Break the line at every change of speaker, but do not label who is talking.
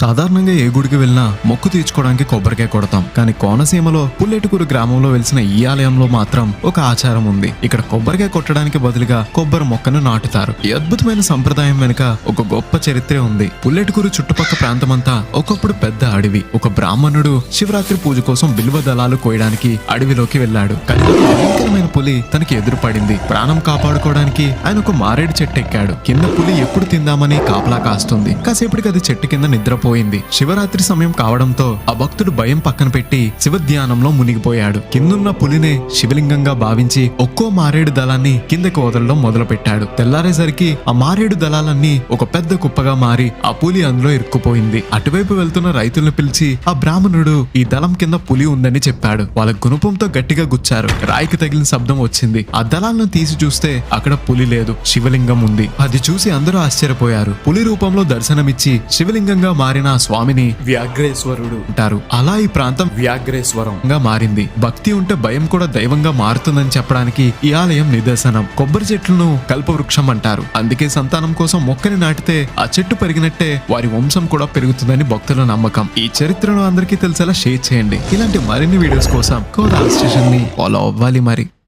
సాధారణంగా ఏ గుడికి వెళ్ళినా మొక్కు తీర్చుకోవడానికి కొబ్బరికాయ కొడతాం. కానీ కోనసీమలో పుల్లెటుకూరు గ్రామంలో వెలిసిన ఈ ఆలయంలో మాత్రం ఒక ఆచారం ఉంది. ఇక్కడ కొబ్బరికాయ కొట్టడానికి బదులుగా కొబ్బరి మొక్కను నాటుతారు. ఈ అద్భుతమైన సంప్రదాయం వెనుక ఒక గొప్ప చరిత్రే ఉంది. పుల్లెటుకూరు చుట్టుపక్కల ప్రాంతమంతా ఒకప్పుడు పెద్ద అడవి. ఒక బ్రాహ్మణుడు శివరాత్రి పూజ కోసం బిల్వ దళాలు కోయడానికి అడవిలోకి వెళ్ళాడు. కానీ ఒక భయంకరమైన పులి తనకి ఎదురుపడింది. ప్రాణం కాపాడుకోవడానికి ఆయన ఒక మారేడు చెట్టు ఎక్కాడు. కింద పులి ఎప్పుడు తిందామని కాపలా కాస్తుంది. కాసేపటికి అది చెట్టు కింద నిద్రపోయింది. శివరాత్రి సమయం కావడంతో ఆ భక్తుడు భయం పక్కన పెట్టి శివ ధ్యానంలో మునిగిపోయాడు. కిందున్న పులినే శివలింగంగా భావించి ఒక్కో మారేడు దళాన్ని కిందకి వదలడం మొదలు పెట్టాడు. తెల్లారేసరికి ఆ మారేడు దళాలన్నీ ఒక పెద్ద కుప్పగా మారి ఆ పులి అందులో ఇరుక్కుపోయింది. అటువైపు వెళ్తున్న రైతులను పిలిచి ఆ బ్రాహ్మణుడు ఈ దళం కింద పులి ఉందని చెప్పాడు. వాళ్ళ గుణపంతో గట్టిగా గుచ్చారు. రాయికి తగిలిన శబ్దం వచ్చింది. ఆ దళాలను తీసి చూస్తే అక్కడ పులి లేదు, శివలింగం ఉంది. అది చూసి అందరూ ఆశ్చర్యపోయారు. పులి రూపంలో దర్శనమిచ్చి శివలింగంగా మారిన ఆ స్వామిని వ్యాఘ్రేశ్వరుడు అంటారు. అలా ఈ ప్రాంతం వ్యాఘ్రేశ్వరంగా మారింది. భక్తి ఉంటే భయం కూడా దైవంగా మారుతుందని చెప్పడానికి ఈ ఆలయం నిదర్శనం. కొబ్బరి చెట్లను కల్పవృక్షం అంటారు. అందుకే సంతానం కోసం మొక్కని నాటితే ఆ చెట్టు పెరిగినట్టే వారి వంశం కూడా పెరుగుతుందని భక్తుల నమ్మకం. ఈ చరిత్రను అందరికీ తెలిసేలా షేర్ చేయండి. ఇలాంటి మరిన్ని వీడియోస్ కోసం కోదాల స్టేషన్ ని ఫాలో అవ్వాలి మరి.